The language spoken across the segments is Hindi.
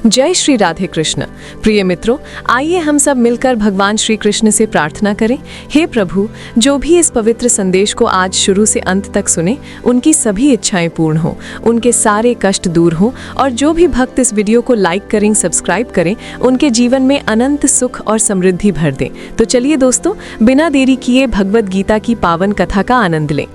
जय श्री राधे कृष्ण। प्रिय मित्रों, आइए हम सब मिलकर भगवान श्री कृष्ण से प्रार्थना करें। हे प्रभु, जो भी इस पवित्र संदेश को आज शुरू से अंत तक सुने, उनकी सभी इच्छाएं पूर्ण हो, उनके सारे कष्ट दूर हो, और जो भी भक्त इस वीडियो को लाइक करें, सब्सक्राइब करें, उनके जीवन में अनंत सुख और समृद्धि भर दें। तो चलिए दोस्तों, बिना देरी किए भगवद गीता की पावन कथा का आनंद लें।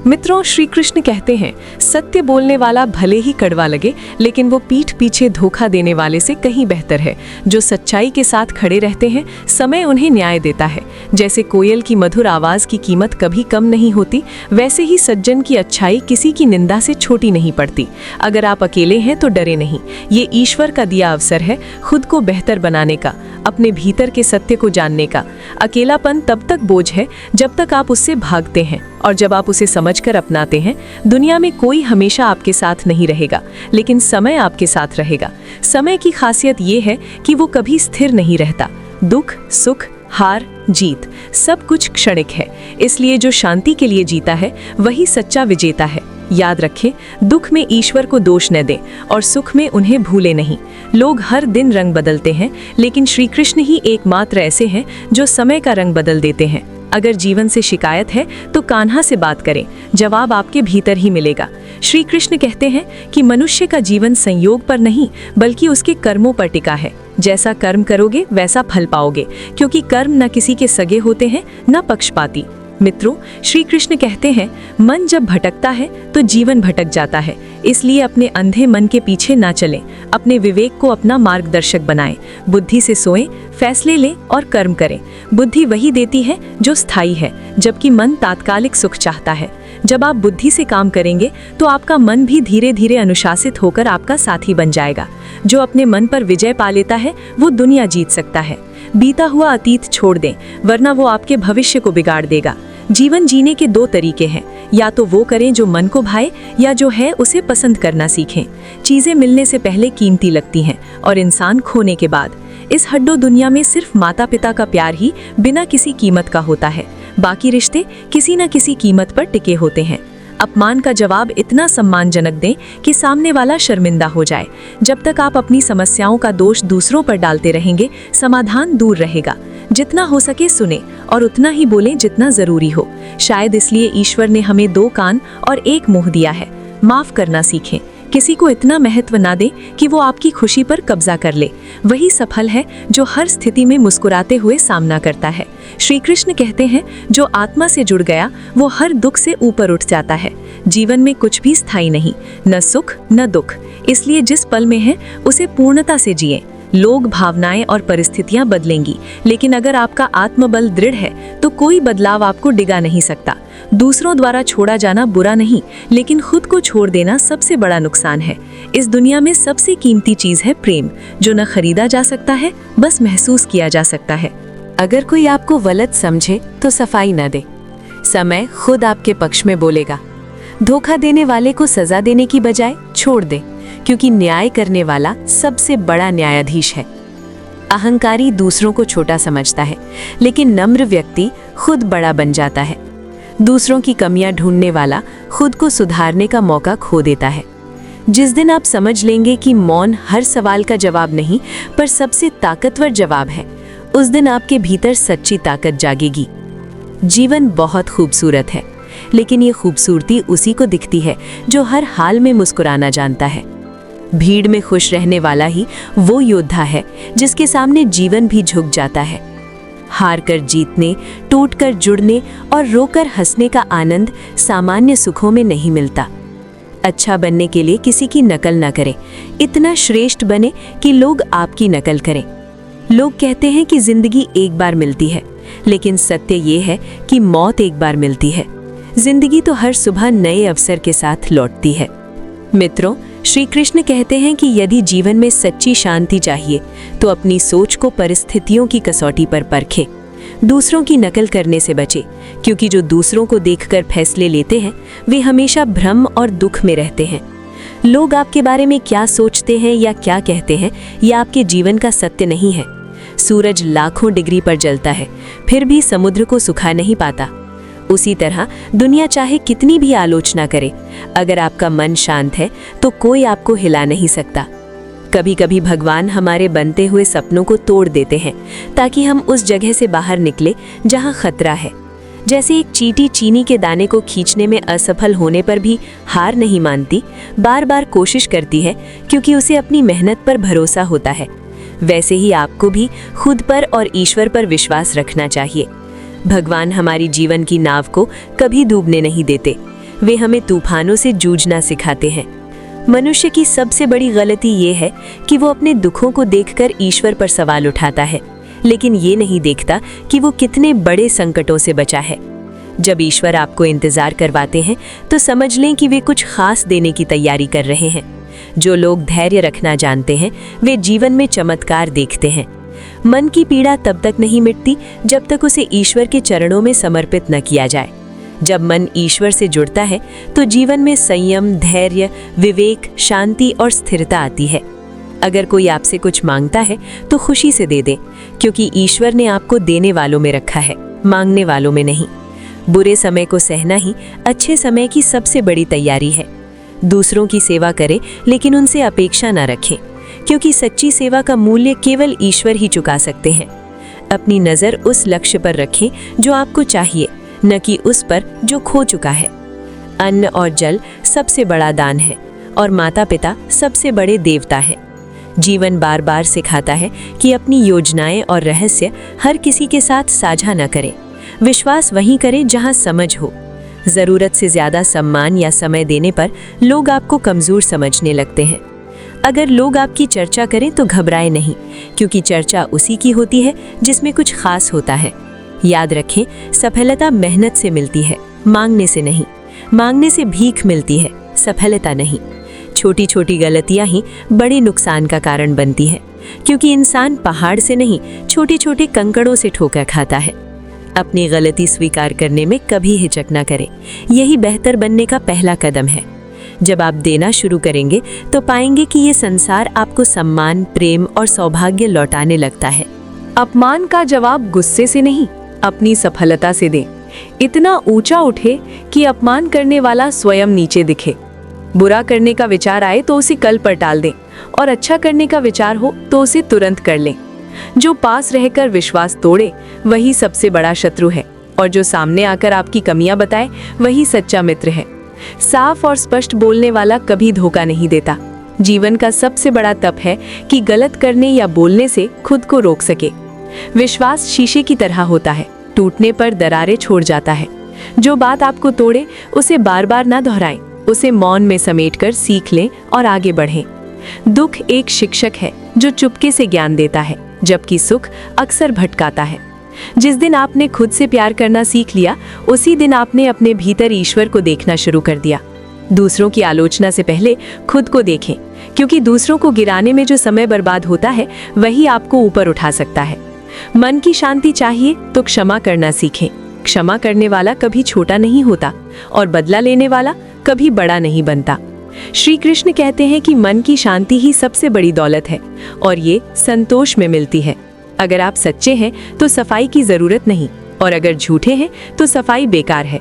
मित्रों, श्री कृष्ण कहते हैं, सत्य बोलने वाला भले ही कड़वा लगे, लेकिन वो पीठ पीछे धोखा देने वाले से कहीं बेहतर है। जो सच्चाई के साथ खड़े रहते हैं, समय उन्हें न्याय देता है। जैसे कोयल की मधुर आवाज की कीमत कभी कम नहीं होती, वैसे ही सज्जन की अच्छाई किसी की निंदा से छोटी नहीं पड़ती। अगर आप अकेले हैं तो डरे नहीं, ये ईश्वर का दिया अवसर है खुद को बेहतर बनाने का, अपने भीतर के सत्य को जानने का। अकेलापन तब तक बोझ है जब तक आप उससे भागते हैं, और जब आप उसे समझकर अपनाते हैं, दुनिया में कोई हमेशा आपके साथ नहीं रहेगा, लेकिन समय आपके साथ रहेगा। समय की खासियत ये है कि वो कभी स्थिर नहीं रहता। दुख, सुख, हार, जीत, सब कुछ क्षणिक है। इसलिए जो शांति के लिए जीता है, वही सच्चा विजेता है। याद रखें, दुख में ईश्वर को दोष न दें और सुख में उन्हें भूले नहीं। लोग हर दिन रंग बदलते हैं, लेकिन श्री कृष्ण ही एकमात्र ऐसे हैं जो समय का रंग बदल देते हैं। अगर जीवन से शिकायत है तो कान्हा से बात करें, जवाब आपके भीतर ही मिलेगा। श्री कृष्ण कहते हैं कि मनुष्य का जीवन संयोग पर नहीं, बल्कि उसके कर्मों पर टिका है। जैसा कर्म करोगे वैसा फल पाओगे, क्योंकि कर्म न किसी के सगे होते हैं, न पक्षपाती। मित्रों, श्री कृष्ण कहते हैं, मन जब भटकता है तो जीवन भटक जाता है। इसलिए अपने अंधे मन के पीछे ना चलें, अपने विवेक को अपना मार्गदर्शक बनाएं। बुद्धि से सोएं, फैसले लें और कर्म करें। बुद्धि वही देती है जो स्थायी है, जबकि मन तात्कालिक सुख चाहता है। जब आप बुद्धि से काम करेंगे तो आपका मन भी धीरे धीरे अनुशासित होकर आपका साथी बन जाएगा। जो अपने मन पर विजय पा लेता है, वो दुनिया जीत सकता है। बीता हुआ अतीत छोड़ दें, वरना वो आपके भविष्य को बिगाड़ देगा। जीवन जीने के दो तरीके हैं, या तो वो करें जो मन को भाए, या जो है उसे पसंद करना सीखें। चीजें मिलने से पहले कीमती लगती हैं, और इंसान खोने के बाद। इस हड्डो दुनिया में सिर्फ माता पिता का प्यार ही बिना किसी कीमत का होता है। बाकी रिश्ते किसी न किसी कीमत पर टिके होते हैं। अपमान का जवाब इतना सम्मानजनक दें कि सामने वाला शर्मिंदा हो जाए। जब तक आप अपनी समस्याओं का दोष दूसरों पर डालते रहेंगे, समाधान दूर रहेगा। जितना हो सके सुने, और उतना ही बोलें जितना जरूरी हो। शायद इसलिए ईश्वर ने हमें 2 कान और 1 मुंह दिया है। माफ करना सीखें। किसी को इतना महत्व ना दें कि वो आपकी खुशी पर कब्जा कर ले। वही सफल है जो हर स्थिति में मुस्कुराते हुए सामना करता है। श्री कृष्ण कहते हैं, जो आत्मा से जुड़ गया वो हर दुख से ऊपर उठ जाता है। जीवन में कुछ भी स्थायी नहीं, न सुख न दुख। इसलिए जिस पल में है उसे पूर्णता से जिएं। लोग, भावनाएं और परिस्थितियां बदलेंगी, लेकिन अगर आपका आत्मबल दृढ़ है तो कोई बदलाव आपको डिगा नहीं सकता। दूसरों द्वारा छोड़ा जाना बुरा नहीं, लेकिन खुद को छोड़ देना सबसे बड़ा नुकसान है। इस दुनिया में सबसे कीमती चीज है प्रेम, जो न खरीदा जा सकता है, बस महसूस किया जा सकता है। अगर कोई आपको गलत समझे तो सफाई न दे, समय खुद आपके पक्ष में बोलेगा। धोखा देने वाले को सजा देने की बजाय छोड़ दे, क्योंकि न्याय करने वाला सबसे बड़ा न्यायाधीश है। अहंकारी दूसरों को छोटा समझता है, लेकिन नम्र व्यक्ति खुद बड़ा बन जाता है। दूसरों की कमियां ढूंढने वाला खुद को सुधारने का मौका खो देता है। जिस दिन आप समझ लेंगे कि मौन हर सवाल का जवाब नहीं, पर सबसे ताकतवर जवाब है, उस दिन आपके भीतर सच्ची ताकत जागेगी। जीवन बहुत खूबसूरत है, लेकिन ये खूबसूरती उसी को दिखती है जो हर हाल में मुस्कुराना जानता है। भीड़ में खुश रहने वाला ही वो योद्धा है जिसके सामने जीवन भी झुक जाता है। हार कर जीतने, टूट कर जुड़ने और रोकर हंसने का आनंद सामान्य सुखों में नहीं मिलता। अच्छा बनने के लिए किसी की नकल न करें, इतना श्रेष्ठ बने कि लोग आपकी नकल करें। लोग कहते हैं कि जिंदगी एक बार मिलती है, लेकिन सत्य ये है कि मौत एक बार मिलती है। जिंदगी तो हर सुबह नए अवसर के साथ लौटती है। मित्रों, श्री कृष्ण कहते हैं कि यदि जीवन में सच्ची शांति चाहिए तो अपनी सोच को परिस्थितियों की कसौटी पर परखें। दूसरों की नकल करने से बचे, क्योंकि जो दूसरों को देखकर फैसले लेते हैं वे हमेशा भ्रम और दुख में रहते हैं। लोग आपके बारे में क्या सोचते हैं या क्या कहते हैं, यह आपके जीवन का सत्य नहीं है। सूरज लाखों डिग्री पर जलता है, फिर भी समुद्र को सुखा नहीं पाता। उसी तरह दुनिया चाहे कितनी भी आलोचना करे, अगर आपका मन शांत है तो कोई आपको हिला नहीं सकता। कभी कभी भगवान हमारे बनते हुए सपनों को तोड़ देते हैं ताकि हम उस जगह से बाहर निकले जहां खतरा है। जैसे एक चींटी चीनी के दाने को खींचने में असफल होने पर भी हार नहीं मानती, बार बार कोशिश करती है क्योंकि उसे अपनी मेहनत पर भरोसा होता है। वैसे ही आपको भी खुद पर और ईश्वर पर विश्वास रखना चाहिए। भगवान हमारी जीवन की नाव को कभी डूबने नहीं देते, वे हमें तूफानों से जूझना सिखाते हैं। मनुष्य की सबसे बड़ी गलती ये है कि वो अपने दुखों को देखकर ईश्वर पर सवाल उठाता है, लेकिन ये नहीं देखता कि वो कितने बड़े संकटों से बचा है। जब ईश्वर आपको इंतजार करवाते हैं तो समझ लें कि वे कुछ खास देने की तैयारी कर रहे हैं। जो लोग धैर्य रखना जानते हैं वे जीवन में चमत्कार देखते हैं। मन की पीड़ा तब तक नहीं मिटती जब तक उसे ईश्वर के चरणों में समर्पित न किया जाए। जब मन ईश्वर से जुड़ता है तो जीवन में संयम, धैर्य, विवेक, शांति और स्थिरता आती है। अगर कोई आपसे कुछ मांगता है तो खुशी से दे दें, क्योंकि ईश्वर ने आपको देने वालों में रखा है, मांगने वालों में नहीं। बुरे समय को सहना ही अच्छे समय की सबसे बड़ी तैयारी है। दूसरों की सेवा करें लेकिन उनसे अपेक्षा न रखें, क्योंकि सच्ची सेवा का मूल्य केवल ईश्वर ही चुका सकते हैं। अपनी नज़र उस लक्ष्य पर रखें जो आपको चाहिए, न कि उस पर जो खो चुका है। अन्न और जल सबसे बड़ा दान है और माता पिता सबसे बड़े देवता हैं। जीवन बार बार सिखाता है कि अपनी योजनाएं और रहस्य हर किसी के साथ साझा न करें। विश्वास वहीं करें जहां समझ हो। ज़रूरत से ज़्यादा सम्मान या समय देने पर लोग आपको कमज़ोर समझने लगते हैं। अगर लोग आपकी चर्चा करें तो घबराए नहीं, क्योंकि चर्चा उसी की होती है जिसमें कुछ खास होता है। याद रखें, सफलता मेहनत से मिलती है, मांगने से नहीं। मांगने से भीख मिलती है, सफलता नहीं। छोटी छोटी गलतियां ही बड़े नुकसान का कारण बनती हैं, क्योंकि इंसान पहाड़ से नहीं, छोटे छोटे कंकड़ों से ठोकर खाता है। अपनी गलती स्वीकार करने में कभी हिचक ना करें, यही बेहतर बनने का पहला कदम है। जब आप देना शुरू करेंगे तो पाएंगे कि ये संसार आपको सम्मान, प्रेम और सौभाग्य लौटाने लगता है। अपमान का जवाब गुस्से से नहीं, अपनी सफलता से दें। इतना ऊंचा उठे कि अपमान करने वाला स्वयं नीचे दिखे। बुरा करने का विचार आए तो उसे कल पर टाल दें, और अच्छा करने का विचार हो तो उसे तुरंत कर लें। जो पास रहकर विश्वास तोड़े वही सबसे बड़ा शत्रु है, और जो सामने आकर आपकी कमियां बताए वही सच्चा मित्र है। साफ और स्पष्ट बोलने वाला कभी धोखा नहीं देता। जीवन का सबसे बड़ा तप है कि गलत करने या बोलने से खुद को रोक सके। विश्वास शीशे की तरह होता है, टूटने पर दरारें छोड़ जाता है। जो बात आपको तोड़े उसे बार बार ना दोहराएं, उसे मौन में समेटकर सीख लें और आगे बढ़ें। दुख एक शिक्षक है जो चुपके से ज्ञान देता है, जबकि सुख अक्सर भटकाता है। जिस दिन आपने खुद से प्यार करना सीख लिया, उसी दिन आपने अपने भीतर ईश्वर को देखना शुरू कर दिया। दूसरों की आलोचना से पहले खुद को देखें, क्योंकि दूसरों को गिराने में जो समय बर्बाद होता है वही आपको ऊपर उठा सकता है। मन की शांति चाहिए तो क्षमा करना सीखें। क्षमा करने वाला कभी छोटा नहीं होता और बदला लेने वाला कभी बड़ा नहीं बनता। श्री कृष्ण कहते हैं कि मन की शांति ही सबसे बड़ी दौलत है और ये संतोष में मिलती है। अगर आप सच्चे हैं तो सफाई की जरूरत नहीं, और अगर झूठे हैं तो सफाई बेकार है।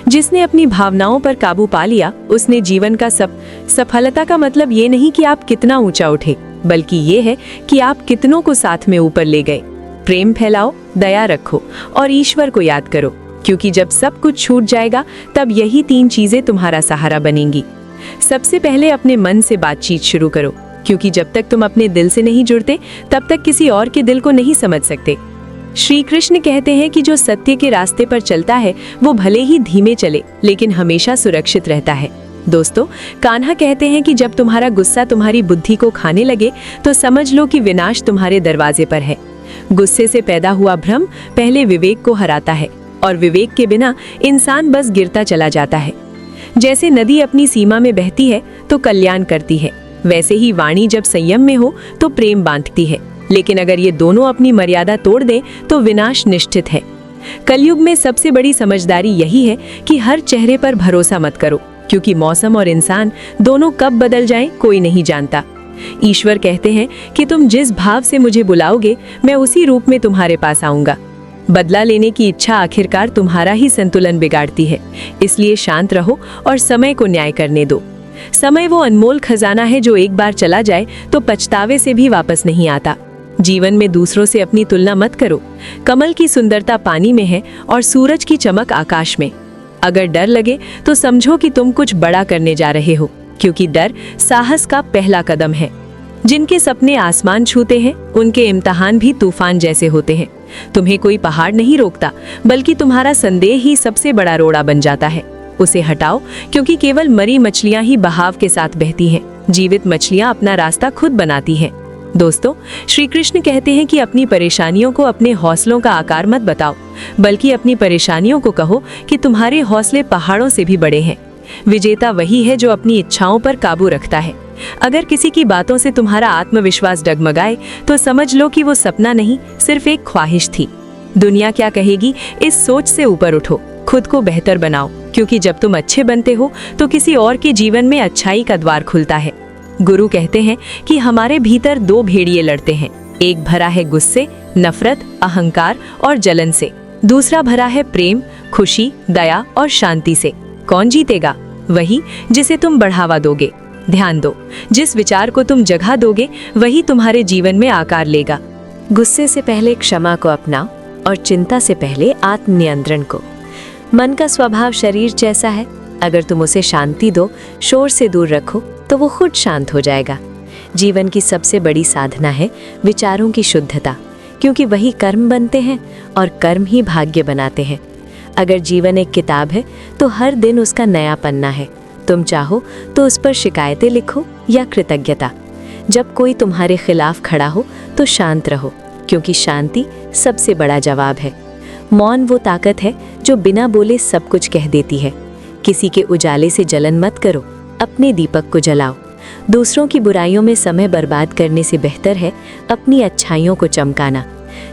जिसने अपनी भावनाओं पर काबू पा लिया उसने जीवन का सफलता का मतलब ये नहीं कि आप कितना ऊंचा उठे, बल्कि ये है कि आप कितनों को साथ में ऊपर ले गए। प्रेम फैलाओ, दया रखो और ईश्वर को याद करो, क्योंकि जब सब कुछ छूट जाएगा तब यही 3 चीजें तुम्हारा सहारा बनेंगी। सबसे पहले अपने मन से बातचीत शुरू करो, क्योंकि जब तक तुम अपने दिल से नहीं जुड़ते तब तक किसी और के दिल को नहीं समझ सकते। श्री कृष्ण कहते हैं कि जो सत्य के रास्ते पर चलता है वो भले ही धीमे चले लेकिन हमेशा सुरक्षित रहता है। दोस्तों, कान्हा कहते हैं कि जब तुम्हारा गुस्सा तुम्हारी बुद्धि को खाने लगे तो समझ लो कि विनाश तुम्हारे दरवाजे पर है। गुस्से से पैदा हुआ भ्रम पहले विवेक को हराता है, और विवेक के बिना इंसान बस गिरता चला जाता है। जैसे नदी अपनी सीमा में बहती है तो कल्याण करती है, वैसे ही वाणी जब संयम में हो तो प्रेम बांधती है, लेकिन अगर ये दोनों अपनी मर्यादा तोड़ दें तो विनाश निश्चित है। कलयुग में सबसे बड़ी समझदारी यही है कि हर चेहरे पर भरोसा मत करो, क्योंकि मौसम और इंसान दोनों कब बदल जाएं कोई नहीं जानता। ईश्वर कहते हैं कि तुम जिस भाव से मुझे बुलाओगे मैं उसी रूप में तुम्हारे पास आऊंगा। बदला लेने की इच्छा आखिरकार तुम्हारा ही संतुलन बिगाड़ती है, इसलिए शांत रहो और समय को न्याय करने दो। समय वो अनमोल खजाना है जो एक बार चला जाए तो पछतावे से भी वापस नहीं आता। जीवन में दूसरों से अपनी तुलना मत करो। कमल की सुंदरता पानी में है और सूरज की चमक आकाश में। अगर डर लगे तो समझो कि तुम कुछ बड़ा करने जा रहे हो, क्योंकि डर साहस का पहला कदम है। जिनके सपने आसमान छूते हैं उनके इम्तिहान भी तूफान जैसे होते हैं। तुम्हें कोई पहाड़ नहीं रोकता, बल्कि तुम्हारा संदेह ही सबसे बड़ा रोड़ा बन जाता है। उसे हटाओ, क्योंकि केवल मरी मछलियां ही बहाव के साथ बहती हैं। जीवित मछलियां अपना रास्ता खुद बनाती हैं। दोस्तों, श्री कृष्ण कहते हैं कि अपनी परेशानियों को अपने हौसलों का आकार मत बताओ, बल्कि अपनी परेशानियों को कहो कि तुम्हारे हौसले पहाड़ों से भी बड़े हैं। विजेता वही है जो अपनी इच्छाओं पर काबू रखता है। अगर किसी की बातों से तुम्हारा आत्मविश्वास डगमगाए तो समझ लो कि वो सपना नहीं, सिर्फ एक ख्वाहिश थी। दुनिया क्या कहेगी, इस सोच से ऊपर उठो, खुद को बेहतर बनाओ, क्योंकि जब तुम अच्छे बनते हो तो किसी और के जीवन में अच्छाई का द्वार खुलता है। गुरु कहते हैं कि हमारे भीतर दो भेड़िए लड़ते हैं। एक भरा है गुस्से, नफरत, अहंकार और जलन से। दूसरा भरा है प्रेम, खुशी, दया और शांति से। कौन जीतेगा? वही जिसे तुम बढ़ावा दोगे। ध्यान दो, जिस विचार को तुम जगह दोगे वही तुम्हारे जीवन में आकार लेगा। गुस्से से पहले क्षमा को अपनाओ और चिंता से पहले आत्मनियंत्रण को। मन का स्वभाव शरीर जैसा है, अगर तुम उसे शांति दो, शोर से दूर रखो, तो वो खुद शांत हो जाएगा। जीवन की सबसे बड़ी साधना है विचारों की शुद्धता, क्योंकि वही कर्म बनते हैं और कर्म ही भाग्य बनाते हैं। अगर जीवन एक किताब है तो हर दिन उसका नया पन्ना है। तुम चाहो तो उस पर शिकायतें लिखो या कृतज्ञता। जब कोई तुम्हारे खिलाफ खड़ा हो तो शांत रहो, क्योंकि शांति सबसे बड़ा जवाब है। मौन वो ताकत है जो बिना बोले सब कुछ कह देती है। किसी के उजाले से जलन मत करो, अपने दीपक को जलाओ। दूसरों की बुराइयों में समय बर्बाद करने से बेहतर है अपनी अच्छाइयों को चमकाना।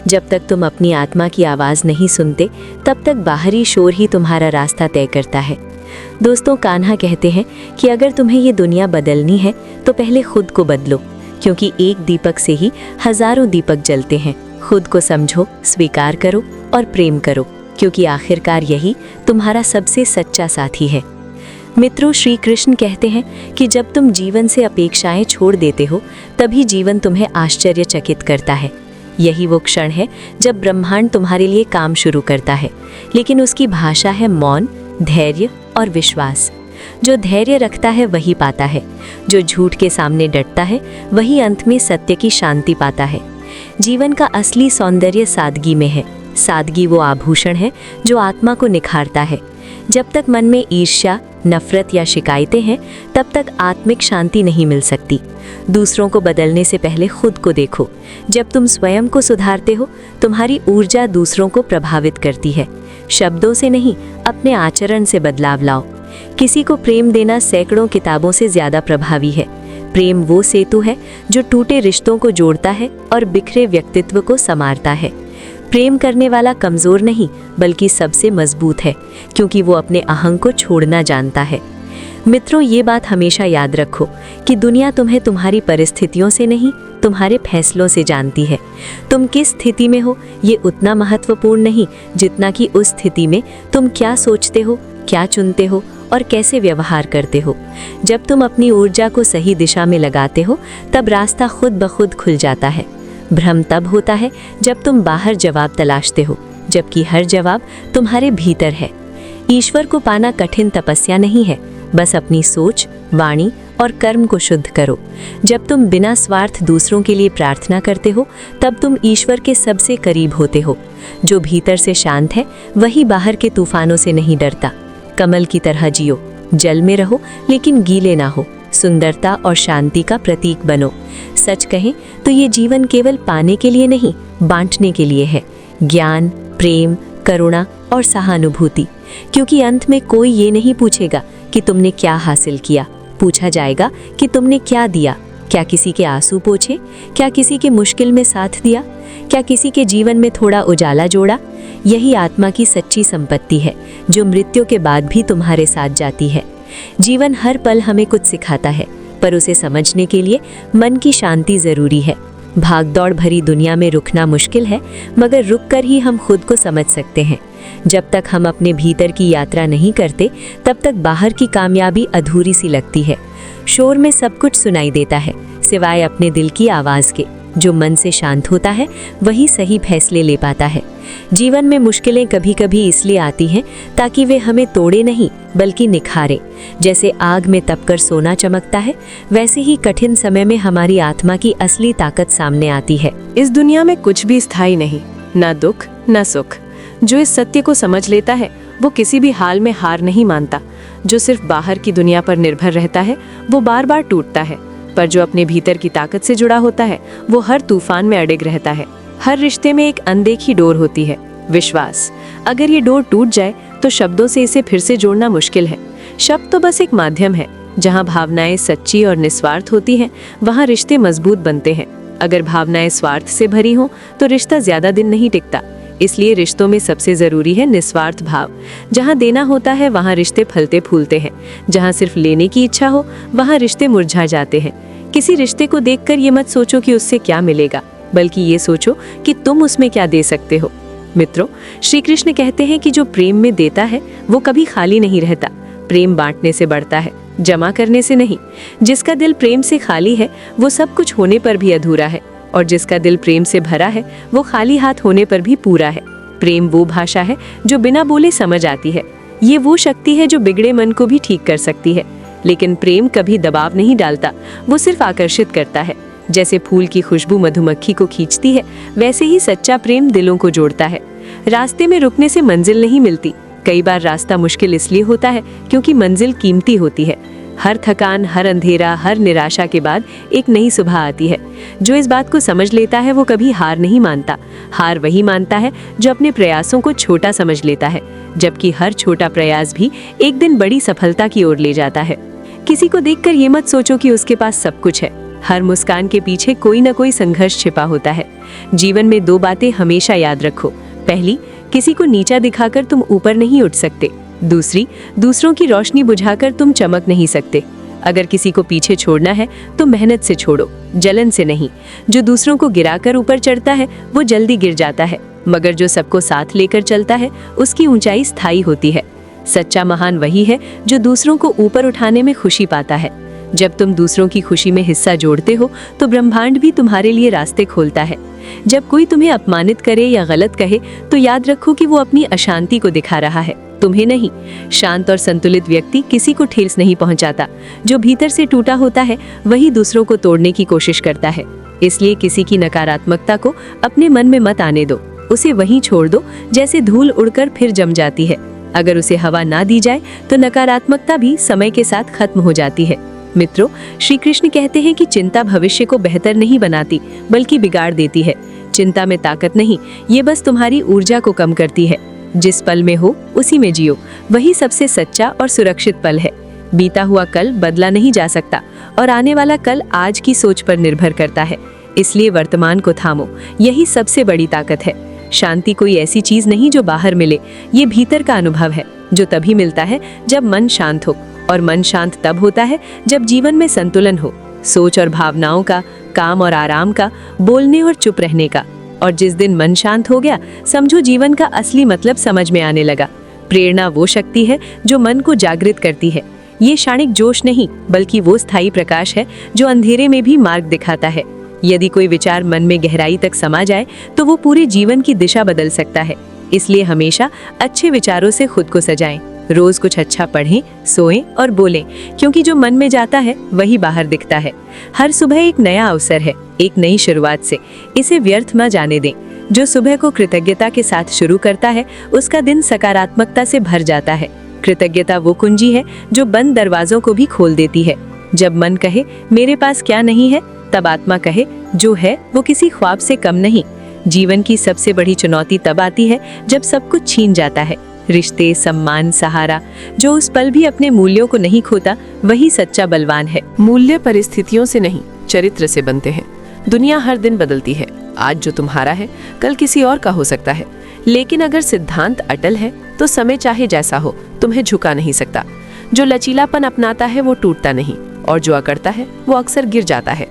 जब तक तुम अपनी आत्मा की आवाज़ नहीं सुनते, तब तक बाहरी शोर ही तुम्हारा रास्ता तय करता है। दोस्तों, कान्हा कहते हैं कि अगर तुम्हें ये दुनिया बदलनी है तो पहले खुद को बदलो, क्योंकि एक दीपक से ही हजारों दीपक जलते हैं। खुद को समझो, स्वीकार करो और प्रेम करो, क्योंकि आखिरकार यही तुम्हारा सबसे सच्चा साथी है। मित्रों, श्री कृष्ण कहते हैं कि जब तुम जीवन से अपेक्षाएं छोड़ देते हो, तभी जीवन तुम्हें आश्चर्यचकित करता है। यही वो क्षण है जब ब्रह्मांड तुम्हारे लिए काम शुरू करता है, लेकिन उसकी भाषा है मौन, धैर्य और विश्वास। जो धैर्य रखता है वही पाता है। जो झूठ के सामने डटता है वही अंत में सत्य की शांति पाता है। जीवन का असली सौंदर्य सादगी में है। सादगी वो आभूषण है जो आत्मा को निखारता है। जब तक मन में ईर्ष्या, नफरत या शिकायतें हैं, तब तक आत्मिक शांति नहीं मिल सकती। दूसरों को बदलने से पहले खुद को देखो। जब तुम स्वयं को सुधारते हो, तुम्हारी ऊर्जा दूसरों को प्रभावित करती है। शब्दों से नहीं, अपने आचरण से बदलाव लाओ। किसी को प्रेम देना सैकड़ों किताबों से ज्यादा प्रभावी है। प्रेम वो सेतु है जो टूटे रिश्तों को जोड़ता है और बिखरे व्यक्तित्व को संवारता है। प्रेम करने वाला कमजोर नहीं, बल्कि सबसे मजबूत है, क्योंकि वो अपने अहंग को छोड़ना जानता है। मित्रों, ये बात हमेशा याद रखो कि दुनिया तुम्हें तुम्हारी परिस्थितियों से नहीं, तुम्हारे फैसलों से जानती है। तुम किस स्थिति में हो ये उतना महत्वपूर्ण नहीं जितना कि उस स्थिति में तुम क्या सोचते हो, क्या चुनते हो और कैसे व्यवहार करते हो। जब तुम अपनी ऊर्जा को सही दिशा में लगाते हो, तब रास्ता खुद ब खुद खुल जाता है। भ्रम तब होता है जब तुम बाहर जवाब तलाशते हो, जबकि हर जवाब तुम्हारे भीतर है। ईश्वर को पाना कठिन तपस्या नहीं है, बस अपनी सोच, वाणी और कर्म को शुद्ध करो। जब तुम बिना स्वार्थ दूसरों के लिए प्रार्थना करते हो, तब तुम ईश्वर के सबसे करीब होते हो। जो भीतर से शांत है वही बाहर के तूफानों से नहीं डरता। कमल की तरह जियो, जल में रहो लेकिन गीले ना हो। सुंदरता और शांति का प्रतीक बनो। सच कहें तो ये जीवन केवल पाने के लिए नहीं, बांटने के लिए है। ज्ञान, प्रेम, करुणा और सहानुभूति। क्योंकि अंत में कोई ये नहीं पूछेगा कि तुमने क्या हासिल किया, पूछा जाएगा कि तुमने क्या दिया। क्या किसी के आंसू पोंछे? क्या किसी के मुश्किल में साथ दिया? क्या किसी के जीवन में थोड़ा उजाला जोड़ा? यही आत्मा की सच्ची संपत्ति है, जो मृत्यु के बाद भी तुम्हारे साथ जाती है। जीवन हर पल हमें कुछ सिखाता है, पर उसे समझने के लिए मन की शांति जरूरी है। भागदौड़ भरी दुनिया में रुकना मुश्किल है, मगर रुककर ही हम खुद को समझ सकते हैं। जब तक हम अपने भीतर की यात्रा नहीं करते, तब तक बाहर की कामयाबी अधूरी सी लगती है। शोर में सब कुछ सुनाई देता है सिवाय अपने दिल की आवाज़ के। जो मन से शांत होता है वही सही फैसले ले पाता है। जीवन में मुश्किलें कभी कभी इसलिए आती हैं ताकि वे हमें तोड़े नहीं बल्कि निखारे। जैसे आग में तपकर सोना चमकता है, वैसे ही कठिन समय में हमारी आत्मा की असली ताकत सामने आती है। इस दुनिया में कुछ भी स्थायी नहीं, ना दुख ना सुख। जो इस सत्य को समझ लेता है वो किसी भी हाल में हार नहीं मानता। जो सिर्फ बाहर की दुनिया पर निर्भर रहता है वो बार बार टूटता है, पर जो अपने भीतर की ताकत से जुड़ा होता है वो हर तूफान में अडिग रहता है। हर रिश्ते में एक अनदेखी डोर होती है, विश्वास। अगर ये डोर टूट जाए तो शब्दों से इसे फिर से जोड़ना मुश्किल है। शब्द तो बस एक माध्यम है। जहाँ भावनाएं सच्ची और निस्वार्थ होती हैं वहाँ रिश्ते मजबूत बनते हैं। अगर भावनाएं स्वार्थ से भरी हों तो रिश्ता ज्यादा दिन नहीं टिकता। इसलिए रिश्तों में सबसे जरूरी है निस्वार्थ भाव। जहाँ देना होता है वहाँ रिश्ते फलते फूलते हैं। जहाँ सिर्फ लेने की इच्छा हो वहाँ रिश्ते मुरझा जाते हैं। किसी रिश्ते को देखकर ये मत सोचो कि उससे क्या मिलेगा, बल्कि ये सोचो कि तुम उसमें क्या दे सकते हो। मित्रों, श्री कृष्ण कहते हैं कि जो प्रेम में देता है वो कभी खाली नहीं रहता। प्रेम बांटने से बढ़ता है, जमा करने से नहीं। जिसका दिल प्रेम से खाली है वो सब कुछ होने पर भी अधूरा है, और जिसका दिल प्रेम से भरा है वो खाली हाथ होने पर भी पूरा है। प्रेम वो भाषा है जो बिना बोले समझ आती है। ये वो शक्ति है जो बिगड़े मन को भी ठीक कर सकती है। लेकिन प्रेम कभी दबाव नहीं डालता, वो सिर्फ आकर्षित करता है। जैसे फूल की खुशबू मधुमक्खी को खींचती है, वैसे ही सच्चा प्रेम दिलों को जोड़ता है। रास्ते में रुकने से मंजिल नहीं मिलती। कई बार रास्ता मुश्किल इसलिए होता है क्योंकि मंजिल कीमती होती है। हर थकान, हर अंधेरा, हर निराशा के बाद एक नई सुबह आती है। जो इस बात को समझ लेता है वो कभी हार नहीं मानता। हार वही मानता है जो अपने प्रयासों को छोटा समझ लेता है, जबकि हर छोटा प्रयास भी एक दिन बड़ी सफलता की ओर ले जाता है। किसी को देखकर ये मत सोचो कि उसके पास सब कुछ है। हर मुस्कान के पीछे कोई न कोई संघर्ष छिपा होता है। जीवन में दो बातें हमेशा याद रखो। पहली, किसी को नीचा दिखाकर तुम ऊपर नहीं उठ सकते। दूसरी, दूसरों की रोशनी बुझाकर तुम चमक नहीं सकते। अगर किसी को पीछे छोड़ना है तो मेहनत से छोड़ो, जलन से नहीं। जो दूसरों को गिराकर ऊपर चढ़ता है वो जल्दी गिर जाता है, मगर जो सबको साथ लेकर चलता है उसकी ऊंचाई स्थायी होती है। सच्चा महान वही है जो दूसरों को ऊपर उठाने में खुशी पाता है। जब तुम दूसरों की खुशी में हिस्सा जोड़ते हो तो ब्रह्मांड भी तुम्हारे लिए रास्ते खोलता है। जब कोई तुम्हें अपमानित करे या गलत कहे तो याद रखो कि वो अपनी अशांति को दिखा रहा है, तुम्हें नहीं। शांत और संतुलित व्यक्ति किसी को ठेस नहीं पहुंचाता। जो भीतर से टूटा होता है वही दूसरों को तोड़ने की कोशिश करता है। इसलिए किसी की नकारात्मकता को अपने मन में मत आने दो, उसे वहीं छोड़ दो जैसे धूल उड़कर फिर जम जाती है। अगर उसे हवा ना दी जाए तो नकारात्मकता भी समय के साथ खत्म हो जाती है। मित्रों, श्री कृष्ण कहते हैं कि चिंता भविष्य को बेहतर नहीं बनाती बल्कि बिगाड़ देती है। चिंता में ताकत नहीं, ये बस तुम्हारी ऊर्जा को कम करती है। जिस पल में हो उसी में जियो, वही सबसे सच्चा और सुरक्षित पल है। बीता हुआ कल बदला नहीं जा सकता और आने वाला कल आज की सोच पर निर्भर करता है। इसलिए वर्तमान को थामो, यही सबसे बड़ी ताकत है। शांति कोई ऐसी चीज नहीं जो बाहर मिले, ये भीतर का अनुभव है जो तभी मिलता है जब मन शांत हो, और मन शांत तब होता है जब जीवन में संतुलन हो। सोच और भावनाओं का, काम और आराम का, बोलने और चुप रहने का। और जिस दिन मन शांत हो गया, समझो जीवन का असली मतलब समझ में आने लगा। प्रेरणा वो शक्ति है जो मन को जागृत करती है। ये क्षणिक जोश नहीं बल्कि वो स्थायी प्रकाश है जो अंधेरे में भी मार्ग दिखाता है। यदि कोई विचार मन में गहराई तक समा जाए तो वो पूरे जीवन की दिशा बदल सकता है। इसलिए हमेशा अच्छे विचारों से खुद को सजाएं। रोज कुछ अच्छा पढ़ें, सोएं और बोलें, क्योंकि जो मन में जाता है वही बाहर दिखता है। हर सुबह एक नया अवसर है, एक नई शुरुआत से। इसे व्यर्थ न जाने दें। जो सुबह को कृतज्ञता के साथ शुरू करता है उसका दिन सकारात्मकता से भर जाता है। कृतज्ञता वो कुंजी है जो बंद दरवाजों को भी खोल देती है। जब मन कहे मेरे पास क्या नहीं है, तब आत्मा कहे जो है वो किसी ख्वाब से कम नहीं। जीवन की सबसे बड़ी चुनौती तब आती है जब सब कुछ छीन जाता है। रिश्ते, सम्मान, सहारा। जो उस पल भी अपने मूल्यों को नहीं खोता वही सच्चा बलवान है। मूल्य परिस्थितियों से नहीं, चरित्र से बनते हैं। दुनिया हर दिन बदलती है। आज जो तुम्हारा है कल किसी और का हो सकता है, लेकिन अगर सिद्धांत अटल है तो समय चाहे जैसा हो तुम्हें झुका नहीं सकता। जो लचीलापन अपनाता है वो टूटता नहीं, और जो अकड़ता है वो अक्सर गिर जाता है।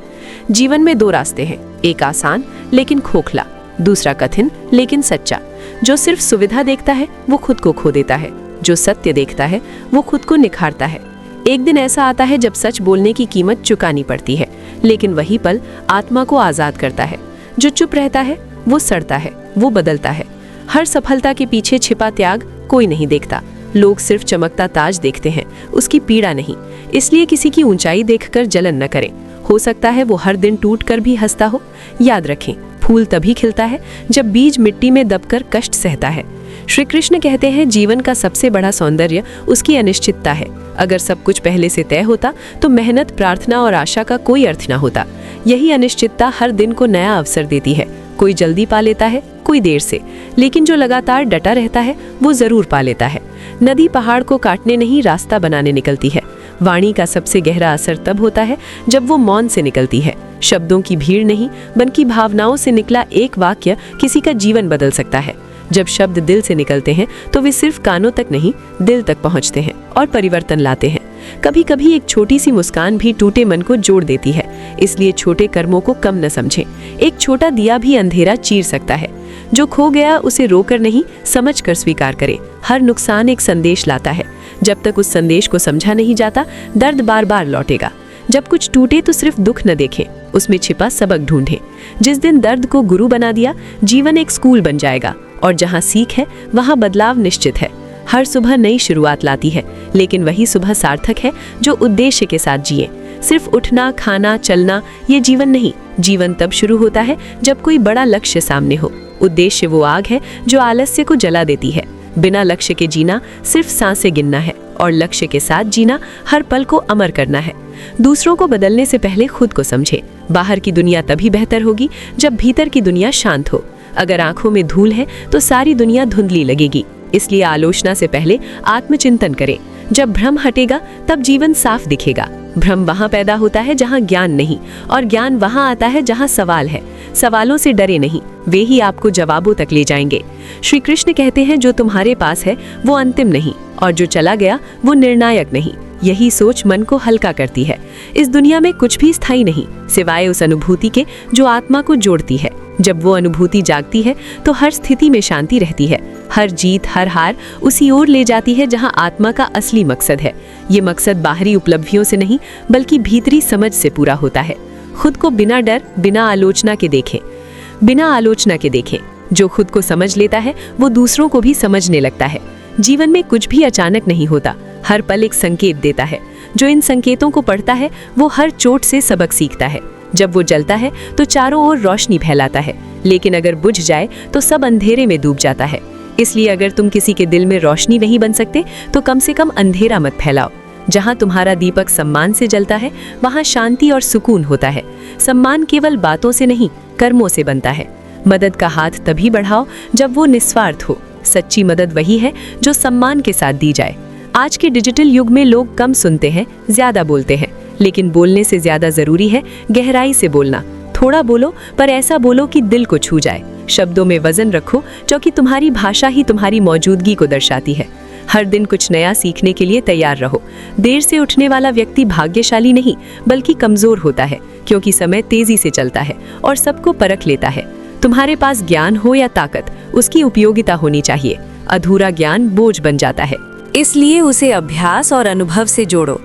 जीवन में दो रास्ते हैं, एक आसान लेकिन खोखला, दूसरा कठिन लेकिन सच्चा। जो सिर्फ सुविधा देखता है वो खुद को खो देता है, जो सत्य देखता है वो खुद को निखारता है। एक दिन ऐसा आता है जब सच बोलने की कीमत चुकानी पड़ती है, लेकिन वही पल आत्मा को आजाद करता है। जो चुप रहता है वो सड़ता है, वो बदलता है। हर सफलता के पीछे छिपा त्याग कोई नहीं देखता। लोग सिर्फ चमकता ताज देखते हैं, उसकी पीड़ा नहीं। इसलिए किसी की ऊंचाई देखकर जलन न करें। हो सकता है वो हर दिन टूट कर भी हंसता हो। याद रखें, फूल तभी खिलता है जब बीज मिट्टी में दबकर कष्ट सहता है। श्री कृष्ण कहते हैं, जीवन का सबसे बड़ा सौंदर्य उसकी अनिश्चितता है। अगर सब कुछ पहले से तय होता तो मेहनत, प्रार्थना और आशा का कोई अर्थ न होता। यही अनिश्चितता हर दिन को नया अवसर देती है। कोई जल्दी पा लेता है, कोई देर से, लेकिन जो लगातार डटा रहता है वो जरूर पा लेता है। नदी पहाड़ को काटने नहीं, रास्ता बनाने निकलती है। वाणी का सबसे गहरा असर तब होता है जब वो मौन से निकलती है। शब्दों की भीड़ नहीं, बल्कि भावनाओं से निकला एक वाक्य किसी का जीवन बदल सकता है। जब शब्द दिल से निकलते हैं तो वे सिर्फ कानों तक नहीं, दिल तक पहुंचते हैं और परिवर्तन लाते हैं। कभी कभी एक छोटी सी मुस्कान भी टूटे मन को जोड़ देती है। इसलिए छोटे कर्मों को कम न समझें। एक छोटा दिया भी अंधेरा चीर सकता है। जो खो गया उसे रोकर नहीं, समझकर स्वीकार करें। हर नुकसान एक संदेश लाता है। जब तक उस संदेश को समझा नहीं जाता, दर्द बार बार लौटेगा। जब कुछ टूटे तो सिर्फ दुख न देखें, उसमें छिपा सबक ढूंढें। जिस दिन दर्द को गुरु बना दिया, जीवन एक स्कूल बन जाएगा। और जहाँ सीख है वहाँ बदलाव निश्चित है। हर सुबह नई शुरुआत लाती है, लेकिन वही सुबह सार्थक है जो उद्देश्य के साथ जिए। सिर्फ उठना, खाना, चलना ये जीवन नहीं। जीवन तब शुरू होता है जब कोई बड़ा लक्ष्य सामने हो। उद्देश्य वो आग है जो आलस्य को जला देती है। बिना लक्ष्य के जीना सिर्फ सांसें गिनना है, और लक्ष्य के साथ जीना हर पल को अमर करना है। दूसरों को बदलने से पहले खुद को समझे। बाहर की दुनिया तभी बेहतर होगी जब भीतर की दुनिया शांत हो। अगर आंखों में धूल है तो सारी दुनिया धुंधली लगेगी। इसलिए आलोचना से पहले आत्मचिंतन करें। जब भ्रम हटेगा तब जीवन साफ दिखेगा। भ्रम वहाँ पैदा होता है जहाँ ज्ञान नहीं, और ज्ञान वहाँ आता है जहाँ सवाल है। सवालों से डरे नहीं, वे ही आपको जवाबों तक ले जाएंगे। श्री कृष्ण कहते हैं, जो तुम्हारे पास है वो अंतिम नहीं, और जो चला गया वो निर्णायक नहीं। यही सोच मन को हल्का करती है। इस दुनिया में कुछ भी स्थायी नहीं, सिवाय उस अनुभूति के जो आत्मा को जोड़ती है। जब वो अनुभूति जागती है तो हर स्थिति में शांति रहती है। हर जीत, हर हार उसी ओर ले जाती है जहां आत्मा का असली मकसद है। ये मकसद बाहरी उपलब्धियों से नहीं, बल्कि भीतरी समझ से पूरा होता है। खुद को बिना डर, बिना आलोचना के देखें। जो खुद को समझ लेता है वो दूसरों को भी समझने लगता है। जीवन में कुछ भी अचानक नहीं होता, हर पल एक संकेत देता है। जो इन संकेतों को पढ़ता है वो हर चोट से सबक सीखता है। जब वो जलता है तो चारों ओर रोशनी फैलाता है, लेकिन अगर बुझ जाए तो सब अंधेरे में डूब जाता है। इसलिए अगर तुम किसी के दिल में रोशनी नहीं बन सकते तो कम से कम अंधेरा मत फैलाओ। जहाँ तुम्हारा दीपक सम्मान से जलता है वहाँ शांति और सुकून होता है। सम्मान केवल बातों से नहीं, कर्मों से बनता है। मदद का हाथ तभी बढ़ाओ जब वो निस्वार्थ हो। सच्ची मदद वही है जो सम्मान के साथ दी जाए। आज के डिजिटल युग में लोग कम सुनते हैं, ज्यादा बोलते हैं, लेकिन बोलने से ज्यादा जरूरी है गहराई से बोलना। थोड़ा बोलो, पर ऐसा बोलो कि दिल को छू जाए। शब्दों में वजन रखो, क्योंकि तुम्हारी भाषा ही तुम्हारी मौजूदगी को दर्शाती है। हर दिन कुछ नया सीखने के लिए तैयार रहो। देर से उठने वाला व्यक्ति भाग्यशाली नहीं, बल्कि कमजोर होता है, क्योंकि समय तेजी से चलता है और सबको परख लेता है। तुम्हारे पास ज्ञान हो या ताकत, उसकी उपयोगिता होनी चाहिए। अधूरा ज्ञान बोझ बन जाता है, इसलिए उसे अभ्यास और अनुभव से जोड़ो।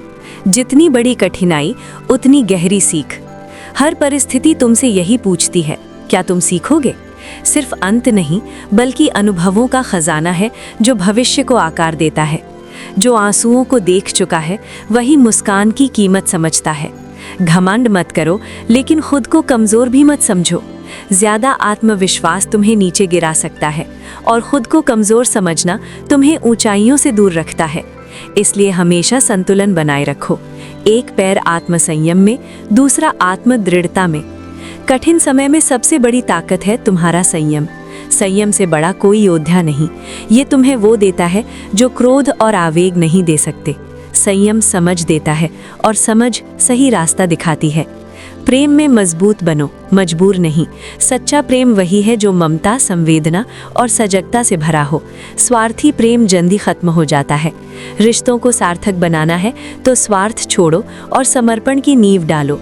जितनी बड़ी कठिनाई उतनी गहरी सीख। हर परिस्थिति तुमसे यही पूछती है, क्या तुम सीखोगे? सिर्फ अंत नहीं, बल्कि अनुभवों का खजाना है जो भविष्य को आकार देता है। जो आंसुओं को देख चुका है वही मुस्कान की कीमत समझता है। घमंड मत करो, लेकिन खुद को कमजोर भी मत समझो। ज्यादा आत्मविश्वास तुम्हें नीचे गिरा सकता है, और खुद को कमजोर समझना तुम्हें ऊंचाइयों से दूर रखता है। इसलिए हमेशा संतुलन बनाए रखो। एक पैर आत्मसंयम में, दूसरा आत्म दृढ़ता में। कठिन समय में सबसे बड़ी ताकत है तुम्हारा संयम। संयम से बड़ा कोई योद्धा नहीं। ये तुम्हें वो देता है जो क्रोध और आवेग नहीं दे सकते। संयम समझ देता है, और समझ सही रास्ता दिखाती है। प्रेम में मजबूत बनो, मजबूर नहीं। सच्चा प्रेम वही है जो ममता, संवेदना और सजगता से भरा हो। स्वार्थी प्रेम जल्दी खत्म हो जाता है। रिश्तों को सार्थक बनाना है तो स्वार्थ छोड़ो और समर्पण की नींव डालो।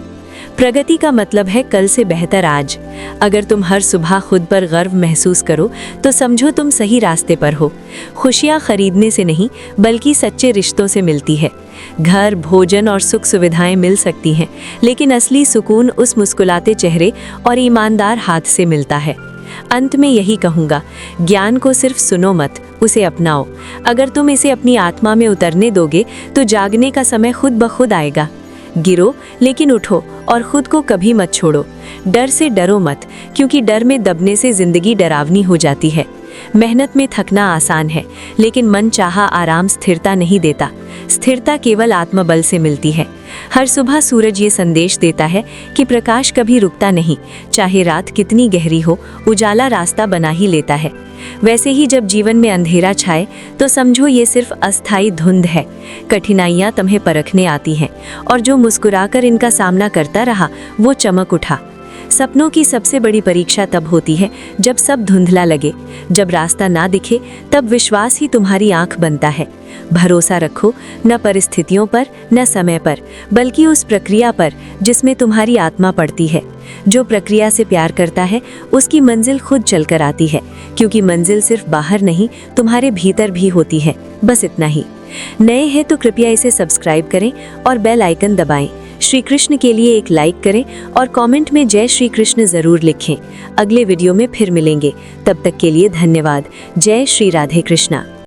प्रगति का मतलब है कल से बेहतर आज। अगर तुम हर सुबह खुद पर गर्व महसूस करो तो समझो तुम सही रास्ते पर हो। खुशियाँ खरीदने से नहीं, बल्कि सच्चे रिश्तों से मिलती है। घर, भोजन और सुख सुविधाएं मिल सकती हैं, लेकिन असली सुकून उस मुस्कुराते चेहरे और ईमानदार हाथ से मिलता है। अंत में यही कहूँगा, ज्ञान को सिर्फ सुनो मत, उसे अपनाओ। अगर तुम इसे अपनी आत्मा में उतरने दोगे तो जागने का समय खुद ब खुद आएगा। गिरो लेकिन उठो और खुद को कभी मत छोड़ो। डर से डरो मत, क्योंकि डर में दबने से जिंदगी डरावनी हो जाती है। मेहनत में थकना आसान है, लेकिन मन चाहा आराम स्थिरता नहीं देता। स्थिरता केवल आत्मबल से मिलती है। हर सुबह सूरज ये संदेश देता है कि प्रकाश कभी रुकता नहीं, चाहे रात कितनी गहरी हो, उजाला रास्ता बना ही लेता है। वैसे ही जब जीवन में अंधेरा छाए तो समझो ये सिर्फ अस्थायी धुंध है। कठिनाइयाँ तुम्हें परखने आती हैं, और जो मुस्कुराकर इनका सामना करता रहा वो चमक उठा। सपनों की सबसे बड़ी परीक्षा तब होती है जब सब धुंधला लगे। जब रास्ता ना दिखे तब विश्वास ही तुम्हारी आंख बनता है। भरोसा रखो, न परिस्थितियों पर न समय पर, बल्कि उस प्रक्रिया पर जिसमें तुम्हारी आत्मा पड़ती है। जो प्रक्रिया से प्यार करता है उसकी मंजिल खुद चलकर आती है, क्योंकि मंजिल सिर्फ बाहर नहीं, तुम्हारे भीतर भी होती है। बस इतना ही। नए हैं तो कृपया इसे सब्सक्राइब करें और बेल आइकन दबाएं। श्री कृष्ण के लिए एक लाइक करें और कमेंट में जय श्री कृष्ण जरूर लिखें। अगले वीडियो में फिर मिलेंगे, तब तक के लिए धन्यवाद। जय श्री राधे कृष्णा।